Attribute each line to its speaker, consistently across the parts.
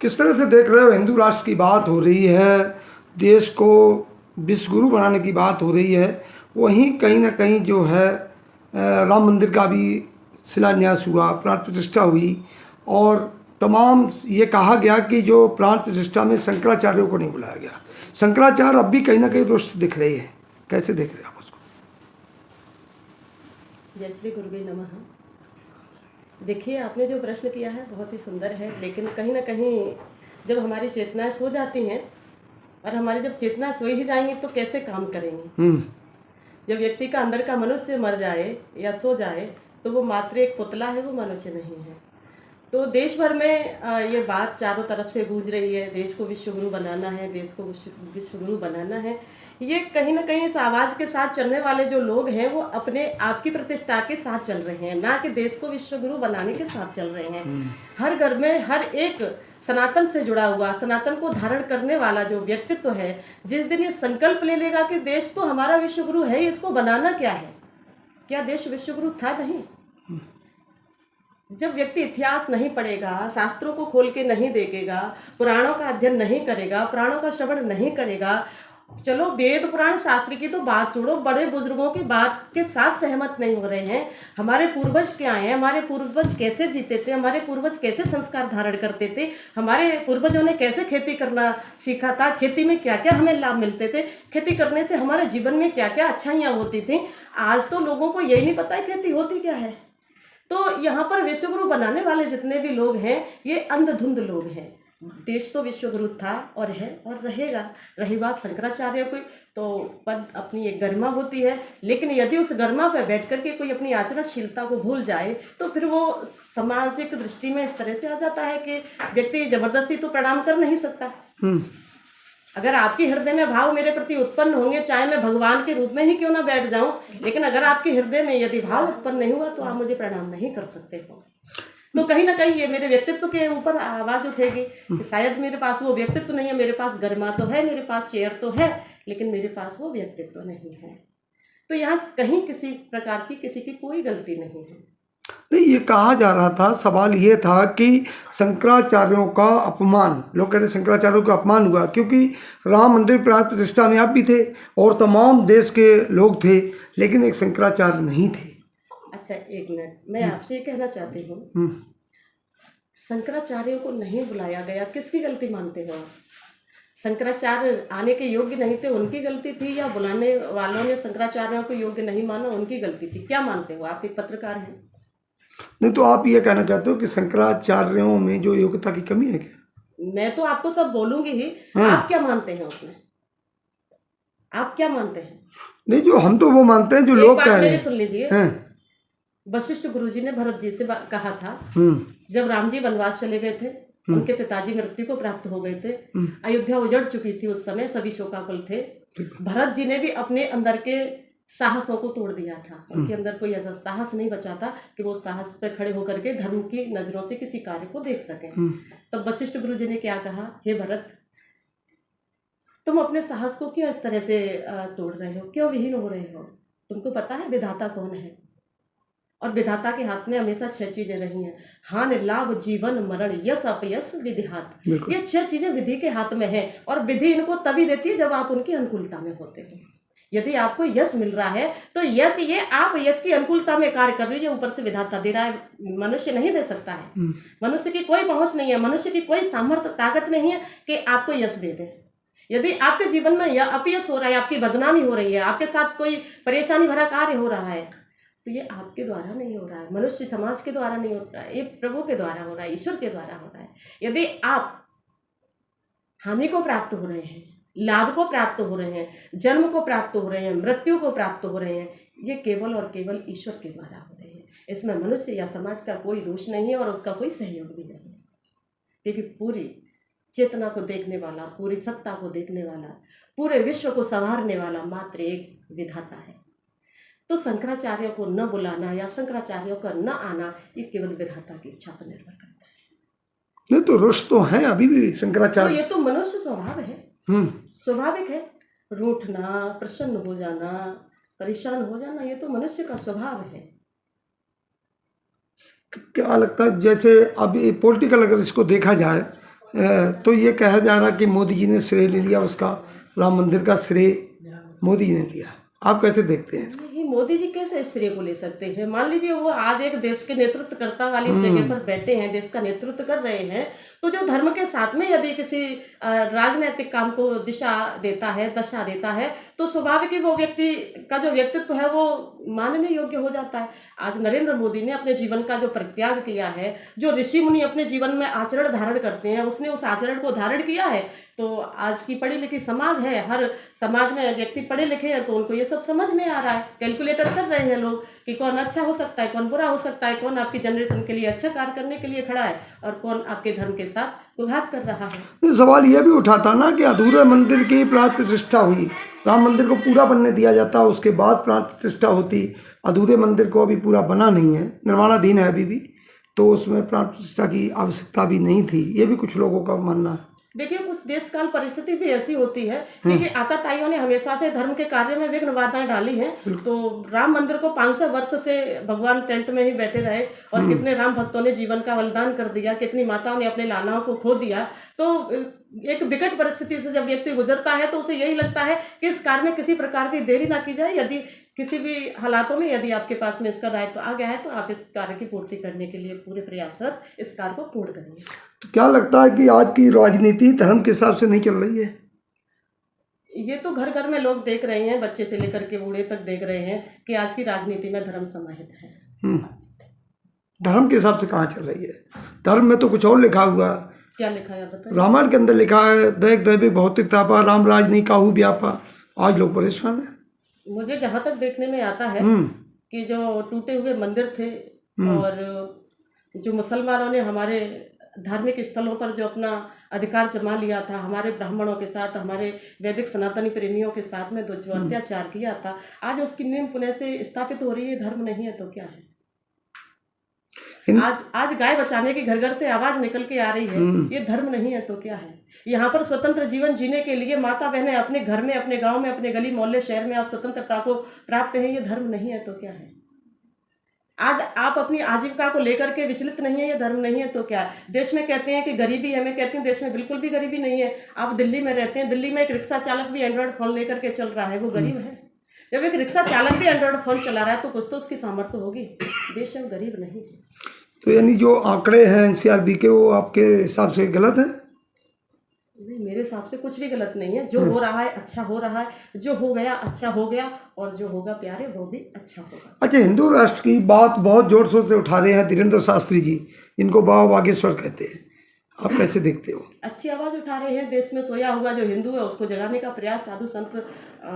Speaker 1: किस तरह से देख रहे हो, हिंदू राष्ट्र की बात हो रही है, देश को विश्व गुरु बनाने की बात हो रही है, वहीं कहीं ना कहीं जो है राम मंदिर का भी शिलान्यास हुआ, प्राण प्रतिष्ठा हुई, और तमाम ये कहा गया कि जो प्राण प्रतिष्ठा में शंकराचार्यों को नहीं बुलाया गया। शंकराचार्य अब भी कहीं ना कहीं दोस्त दिख रहे हैं, कैसे देख रहे हैं आप उसको?
Speaker 2: जय श्री गुरुवे नमः। देखिए, आपने जो प्रश्न किया है बहुत ही सुंदर है, लेकिन कहीं ना कहीं जब हमारी चेतनाएं सो जाती हैं, और हमारी जब चेतना सो ही जाएंगी तो कैसे काम करेंगे। जब व्यक्ति का अंदर का मनुष्य मर जाए या सो जाए तो वो मात्र एक पुतला है, वो मनुष्य नहीं है। तो देश भर में ये बात चारों तरफ से गूंज रही है, देश को विश्वगुरु बनाना है, देश को विश्वगुरु बनाना है। ये कहीं ना कहीं इस आवाज़ के साथ चलने वाले जो लोग हैं वो अपने आप की प्रतिष्ठा के साथ चल रहे हैं, ना कि देश को विश्वगुरु बनाने के साथ चल रहे हैं। हर घर में हर एक सनातन से जुड़ा हुआ, सनातन को धारण करने वाला जो व्यक्तित्व है, जिस दिन ये संकल्प ले लेगा कि देश तो हमारा विश्वगुरु है, इसको बनाना क्या है, क्या देश विश्वगुरु था? नहीं। जब व्यक्ति इतिहास नहीं पढ़ेगा, शास्त्रों को खोल के नहीं देखेगा, पुराणों का अध्ययन नहीं करेगा, पुराणों का श्रवण नहीं करेगा, चलो वेद पुराण शास्त्र की तो बात छोड़ो, बड़े बुजुर्गों की बात के साथ सहमत नहीं हो रहे हैं। हमारे पूर्वज क्या हैं, हमारे पूर्वज कैसे जीते थे, हमारे पूर्वज कैसे संस्कार धारण करते थे, हमारे पूर्वजों ने कैसे खेती करना सीखा था, खेती में क्या क्या हमें लाभ मिलते थे, खेती करने से हमारे जीवन में क्या क्या अच्छाइयाँ होती थी। आज तो लोगों को यही नहीं पता है खेती होती क्या है। तो यहाँ पर विश्वगुरु बनाने वाले जितने भी लोग हैं ये अंधधुंध लोग हैं। देश तो विश्वगुरु था और है और रहेगा। रही बात शंकराचार्य की, तो पद अपनी एक गरिमा होती है, लेकिन यदि उस गरिमा पर बैठ कर के कोई अपनी आचरणशीलता को भूल जाए तो फिर वो सामाजिक दृष्टि में इस तरह से आ जाता है कि व्यक्ति जबरदस्ती तो प्रणाम कर नहीं सकता। अगर आपके हृदय में भाव मेरे प्रति उत्पन्न होंगे, चाहे मैं भगवान के रूप में ही क्यों ना बैठ जाऊं, लेकिन अगर आपके हृदय में यदि भाव उत्पन्न नहीं हुआ तो आप मुझे प्रणाम नहीं कर सकते हो। तो कहीं ना कहीं ये मेरे व्यक्तित्व के ऊपर आवाज उठेगी कि शायद मेरे पास वो व्यक्तित्व नहीं है, मेरे पास गरिमा तो है, मेरे पास चेयर तो है, लेकिन मेरे पास वो व्यक्तित्व नहीं है। तो यहाँ कहीं किसी प्रकार की किसी की कोई गलती नहीं है।
Speaker 1: नहीं, ये कहा जा रहा था, सवाल ये था कि शंकराचार्यों का अपमान, लोग कहते हैं शंकराचार्यों का अपमान हुआ क्योंकि राम मंदिर प्राण प्रतिष्ठा में आप भी थे और तमाम देश के लोग थे, लेकिन एक शंकराचार्य नहीं थे।
Speaker 2: अच्छा, एक मिनट, मैं आपसे ये कहना चाहती हूँ, शंकराचार्यों को नहीं बुलाया गया, किसकी गलती मानते हो आप? शंकराचार्य आने के योग्य नहीं थे, उनकी गलती थी, या बुलाने वालों ने शंकराचार्यों को योग्य नहीं माना, उनकी गलती थी? क्या मानते हो आप? एक पत्रकार हैं।
Speaker 1: नहीं, तो आप ये कहना चाहते हो कि शंकराचार्यों में जो योग्यता की कमी है क्या?
Speaker 2: मैं तो आपको सब बोलूंगी ही। आप क्या मानते हैं उसमें? आप क्या मानते हैं? नहीं,
Speaker 1: जो हम तो वो मानते हैं जो लोग कह रहे हैं।
Speaker 2: सुन लीजिए, वशिष्ठ गुरुजी ने भरत जी से कहा था, जब राम जी वनवास चले गए थे, उनके पिताजी मृत्यु को प्राप्त हो गए थे, अयोध्या उजड़ चुकी थी, उस समय सभी शोकाकुल थे। भरत जी ने भी अपने अंदर के साहसों को तोड़ दिया था, उनके अंदर कोई ऐसा साहस नहीं बचा था कि वो साहस पर खड़े होकर के धर्म की नजरों से किसी कार्य को देख सकें। तब वशिष्ठ गुरु जी ने क्या कहा, हे भरत, तुम अपने साहस को क्यों इस तरह से तोड़ रहे हो, क्यों विहीन हो रहे हो? तुमको पता है विधाता कौन है? और विधाता के हाथ में हमेशा 6 चीजें रही हैं, हानि लाभ जीवन मरण यश अपयश विधिहात। ये 6 चीजें विधि के हाथ में है, और विधि इनको तभी देती है जब आप उनकी अनुकूलता में होते हो। यदि आपको यश मिल रहा है तो यश, ये आप यश की अनुकूलता में कार्य कर रही है, ऊपर से विधाता दे रहा है, मनुष्य नहीं दे सकता है। मनुष्य की कोई पहुंच नहीं है, मनुष्य की कोई सामर्थ्य ताकत नहीं है कि आपको यश दे दे। यदि आपके जीवन में यह अपयश हो रहा है, आपकी बदनामी हो रही है, आपके साथ कोई परेशानी भरा कार्य हो रहा है, तो ये आपके द्वारा नहीं हो रहा है, मनुष्य समाज के द्वारा नहीं होता है, ये प्रभु के द्वारा हो रहा है, ईश्वर के द्वारा हो रहा है। यदि आप हानि को प्राप्त हो रहे हैं, लाभ को प्राप्त हो रहे हैं, जन्म को प्राप्त हो रहे हैं, मृत्यु को प्राप्त हो रहे हैं, ये केवल और केवल ईश्वर के द्वारा हो रहे हैं। इसमें मनुष्य या समाज का कोई दोष नहीं है और उसका कोई सहयोग भी नहीं है, क्योंकि पूरी चेतना को देखने वाला, पूरी सत्ता को देखने वाला, पूरे विश्व को संवारने वाला मात्र एक विधाता है। तो शंकराचार्यों को न बुलाना या शंकराचार्यों का न आना, ये केवल विधाता की इच्छा पर निर्भर करता है।
Speaker 1: नहीं, तो रुष्ट तो है अभी भी शंकराचार्य।
Speaker 2: तो ये तो मनुष्य स्वभाव है, स्वाभाविक है। रूठना, प्रसन्न हो जाना, परेशान हो जाना, ये तो मनुष्य का स्वभाव है।
Speaker 1: क्या लगता है, जैसे अभी पॉलिटिकल अगर इसको देखा जाए तो ये कहा जा रहा कि मोदी जी ने श्रेय ले लिया उसका, राम मंदिर का श्रेय मोदी जी ने लिया। आप कैसे देखते हैं इसको?
Speaker 2: नहीं, मोदी जी कैसे इस श्रेय को ले सकते हैं? मान लीजिए वो आज एक देश के नेतृत्वकर्ता वाली जगह पर बैठे हैं, देश का नेतृत्व कर रहे हैं, तो जो धर्म के साथ में यदि किसी राजनीतिक काम को दिशा देता है, दशा देता है, तो स्वाभाविक ही वो व्यक्ति का जो व्यक्तित्व है वो मानने योग्य हो जाता है। आज नरेंद्र मोदी ने अपने जीवन का जो परित्याग किया है, जो ऋषि मुनि अपने जीवन में आचरण धारण करते हैं, उसने उस आचरण को धारण किया है। तो आज की पढ़ी लिखी समाज है, हर समाज में व्यक्ति पढ़े लिखे हैं, तो उनको ये सब समझ में आ रहा है, कैलकुलेटर कर रहे हैं लोग कि कौन अच्छा हो सकता है, कौन बुरा हो सकता है, कौन आपकी जनरेशन के लिए अच्छा कार्य करने के लिए खड़ा है और कौन आपके धर्म के साथ विघात कर रहा है।
Speaker 1: सवाल ये भी उठा था ना कि अधूरे मंदिर की प्राण प्रतिष्ठा हुई, राम मंदिर को पूरा बनने दिया जाता, उसके बाद प्राण प्रतिष्ठा होती। अधूरे मंदिर को अभी पूरा बना नहीं है, निर्माणाधीन है अभी भी, तो उसमें प्राण प्रतिष्ठा की आवश्यकता भी नहीं थी, ये भी कुछ लोगों का मानना है।
Speaker 2: देखिए, कुछ देश काल परिस्थिति भी ऐसी होती है, क्योंकि आताताइयों ने हमेशा से धर्म के कार्य में विघ्न बाधाएं डाली हैं। तो राम मंदिर को 500 वर्ष से भगवान टेंट में ही बैठे रहे और कितने राम भक्तों ने जीवन का बलिदान कर दिया, कितनी माताओं ने अपने लालाओं को खो दिया। तो एक विकट परिस्थिति से जब व्यक्ति गुजरता है तो उसे यही लगता है कि इस कार्य में किसी प्रकार की देरी ना की जाए। यदि किसी भी हालातों में यदि आपके पास में इसका दायित्व आ गया है तो आप इस कार्य की पूर्ति करने के लिए पूरे प्रयासरत इस कार्य को पूर्ण करेंगे।
Speaker 1: तो क्या लगता है कि आज की राजनीति धर्म के हिसाब से नहीं चल रही है?
Speaker 2: ये तो घर घर में लोग देख रहे हैं, बच्चे से लेकर के बूढ़े तक देख रहे हैं कि आज की राजनीति में धर्म समाहित है।
Speaker 1: धर्म के हिसाब से कहाँ चल रही है? धर्म में तो कुछ और लिखा हुआ है।
Speaker 2: क्या लिखा है बताइए?
Speaker 1: रामायण के अंदर लिखा है, दैक दैविक भौतिक तापा, राम राज नहीं काहू व्यापा। आज लोग परेशान हैं।
Speaker 2: मुझे जहाँ तक देखने में आता है कि जो टूटे हुए मंदिर थे और जो मुसलमानों ने हमारे धार्मिक स्थलों पर जो अपना अधिकार जमा लिया था, हमारे ब्राह्मणों के साथ, हमारे वैदिक सनातनी प्रेमियों के साथ में जो अत्याचार किया था, आज उसकी नींव पुनः से स्थापित हो रही है। धर्म नहीं है तो क्या है? आज गाय बचाने की घर घर से आवाज निकल के आ रही है, ये धर्म नहीं है तो क्या है? यहाँ पर स्वतंत्र जीवन जीने के लिए माता बहनें अपने घर में, अपने गांव में, अपने गली मोहल्ले शहर में आप स्वतंत्रता को प्राप्त है, ये धर्म नहीं है तो क्या है? आज आप अपनी आजीविका को लेकर के विचलित नहीं है, ये धर्म नहीं है तो क्या है? देश में कहते हैं कि गरीबी है, मैं कहती हूँ देश में बिल्कुल भी गरीबी नहीं है। आप दिल्ली में रहते हैं, दिल्ली में एक रिक्शा चालक भी एंड्रॉयड फोन लेकर के चल रहा है, वो गरीब है? जब एक रिक्शा चालक भी एंड्रॉयड फोन चला रहा है तो कुछ तो उसकी सामर्थ्य होगी। देश में गरीब नहीं है।
Speaker 1: तो यानी जो आंकड़े हैं एनसीआरबी के, वो आपके हिसाब से गलत है?
Speaker 2: नहीं, मेरे हिसाब से कुछ भी गलत नहीं है। जो हो रहा है अच्छा हो रहा है, जो हो गया अच्छा हो गया, और जो होगा प्यारे वो भी अच्छा होगा।
Speaker 1: अच्छा, हिंदू राष्ट्र की बात बहुत जोर शोर से उठा रहे हैं धीरेन्द्र शास्त्री जी, इनको बाबा बागेश्वर कहते हैं, आप कैसे देखते हो?
Speaker 2: अच्छी आवाज़ उठा रहे हैं। देश में सोया हुआ जो हिंदू है उसको जगाने का प्रयास साधु संत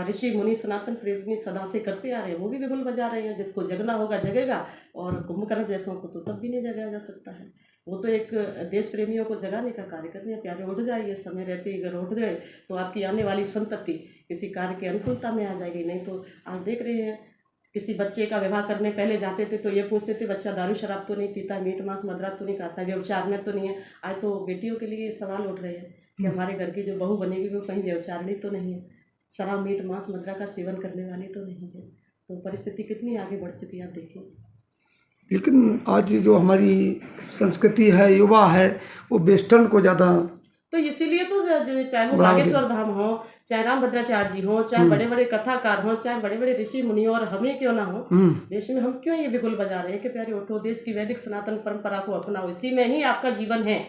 Speaker 2: ऋषि मुनि सनातन प्रेमी सदा से करते आ रहे हैं, वो भी बिगुल बजा रहे हैं। जिसको जगना होगा जगेगा, और कुंभकर्ण जैसों को तो तब भी नहीं जगाया जा सकता है। वो तो एक देश प्रेमियों को जगाने का कार्य कर रहे हैं। प्यारे उठ जाइए, समय रहते ही अगर उठ गए तो आपकी आने वाली संतति किसी कार्य की अनुकूलता में आ जाएगी। नहीं तो आज देख रहे हैं, किसी बच्चे का विवाह करने पहले जाते थे तो ये पूछते थे बच्चा दारू शराब तो नहीं पीता, मीट मांस मदरा तो नहीं खाता, व्यभिचार में तो नहीं है। आज तो बेटियों के लिए सवाल उठ रहे हैं कि हमारे घर की जो बहू बनेगी वो कहीं व्यभिचारिणी तो नहीं है, शराब मीट मांस मदरा का सेवन करने वाली तो नहीं है। तो परिस्थिति कितनी आगे बढ़ चुकी है आप देखिए।
Speaker 1: लेकिन आज जो हमारी संस्कृति है, युवा है, वो वेस्टर्न को ज़्यादा,
Speaker 2: तो इसीलिए तो चाहे वो बागेश्वर धाम हो, चाहे रामभद्राचार्य जी हो, चाहे बड़े बड़े कथाकार हो, चाहे बड़े बड़े ऋषि मुनि और हमें क्यों ना हो, देश में हम क्यों ये बिगुल बजा रहे हैं कि प्यारे उठो, देश की वैदिक सनातन परंपरा को अपनाओ। इसी में ही आपका जीवन है।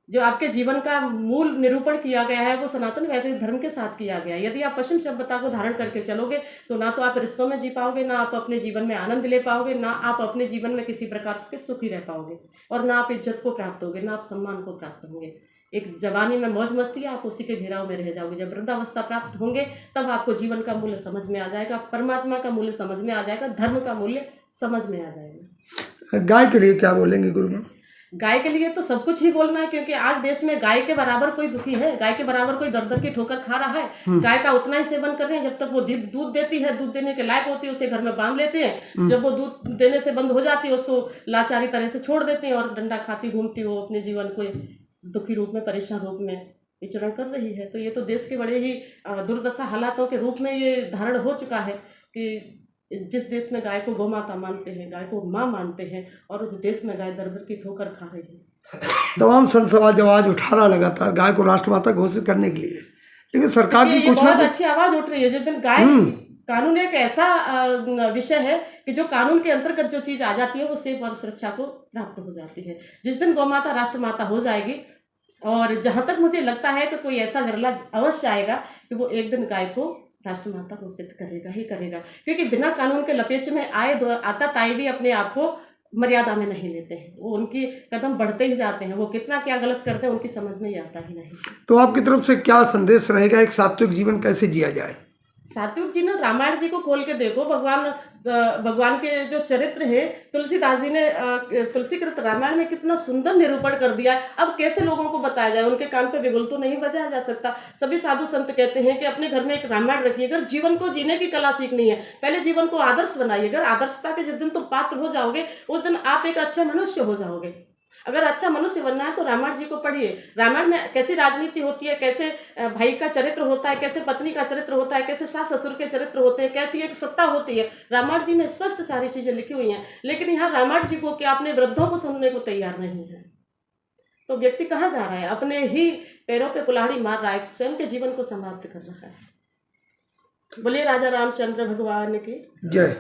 Speaker 2: जो आपके जीवन का मूल निरूपण किया गया है वो सनातन वैदिक धर्म के साथ किया गया है। यदि आप पश्चिम सभ्यता को धारण करके चलोगे तो ना तो आप रिश्तों में जी पाओगे, ना आप अपने जीवन में आनंद ले पाओगे, ना आप अपने जीवन में किसी प्रकार से सुखी रह पाओगे, और ना आप इज्जत को प्राप्त होगे, ना आप सम्मान को प्राप्त होंगे। एक जवानी में मौज मस्ती, आप उसी के घेराव में रह जाओगे। जब वृद्धावस्था प्राप्त होंगे तब आपको जीवन का मूल्य समझ में आ जाएगा, परमात्मा का मूल्य समझ में आ जाएगा, धर्म का मूल्य समझ में आ जाएगा।
Speaker 1: गाय के लिए क्या बोलेंगे गुरुजी?
Speaker 2: गाय के लिए तो सब कुछ ही बोलना है, क्योंकि आज देश में गाय के बराबर कोई दुखी है, गाय के बराबर कोई दर दर की ठोकर खा रहा है। गाय का उतना ही सेवन कर रहे हैं जब तक वो दूध देती है, दूध देने के लायक होती है उसे घर में बांध लेते हैं। जब वो दूध देने से बंद हो जाती है उसको लाचारी तरह से छोड़ देते हैं और डंडा खाती घूमती वो अपने जीवन को दुखी रूप में, परेशान रूप में विचरण कर रही है। तो ये तो देश के बड़े ही दुर्दशा हालातों के रूप में ये धारण हो चुका है कि जिस देश में गाय को गौ माता मानते हैं, गाय को माँ मानते हैं, और उस देश में गाय दर दर की ठोकर खा रही है।
Speaker 1: तमाम संत समाज आवाज उठा रहा लगातार गाय को राष्ट्रमाता घोषित करने के लिए, लेकिन सरकार की
Speaker 2: ये
Speaker 1: कुछ ना
Speaker 2: बहुत अच्छी आवाज उठ रही है। जिस दिन गाय कानून एक ऐसा विषय है कि जो कानून के अंतर्गत जो चीज आ जाती है वो सेफ और सुरक्षा को प्राप्त हो जाती है। जिस दिन गौ माता राष्ट्रमाता हो जाएगी, और जहां तक मुझे लगता है कि कोई ऐसा विरला अवश्य आएगा कि वो एक दिन गाय को राष्ट्रमाता घोषित करेगा ही करेगा, क्योंकि बिना कानून के लपेच में आए आता ताई भी अपने आप को मर्यादा में नहीं लेते हैं। वो उनकी कदम बढ़ते ही जाते हैं, वो कितना क्या गलत करते हैं उनकी समझ में ही आता ही नहीं।
Speaker 1: तो आपकी तरफ से क्या संदेश रहेगा, एक सात्विक जीवन कैसे जिया जाए?
Speaker 2: सात्विक जी ने रामायण जी को खोल के देखो, भगवान के जो चरित्र है, तुलसीदास जी ने तुलसीकृत रामायण में कितना सुंदर निरूपण कर दिया है। अब कैसे लोगों को बताया जाए, उनके कान पे बिगुल तो नहीं बजाया जा सकता। सभी साधु संत कहते हैं कि अपने घर में एक रामायण रखिए। अगर जीवन को जीने की कला सीखनी है, पहले जीवन को आदर्श बनाइए। अगर आदर्शता के जिस दिन तुम पात्र हो जाओगे, उस दिन आप एक अच्छे मनुष्य हो जाओगे। अगर अच्छा मनुष्य बनना है तो रामायण जी को पढ़िए। रामायण में कैसी राजनीति होती है, कैसे भाई का चरित्र होता है, कैसे पत्नी का चरित्र होता है, कैसे सास ससुर के चरित्र होते हैं, कैसी एक सत्ता होती है, रामायण जी में स्पष्ट सारी चीजें लिखी हुई हैं। लेकिन यहाँ रामायण जी को क्या अपने वृद्धों को सुनने को तैयार नहीं है, तो व्यक्ति कहाँ जा रहा है? अपने ही पैरों पे कुल्हाड़ी मार रहा है, स्वयं के जीवन को समाप्त कर रहा है। बोलिए राजा रामचंद्र भगवान की
Speaker 1: जय।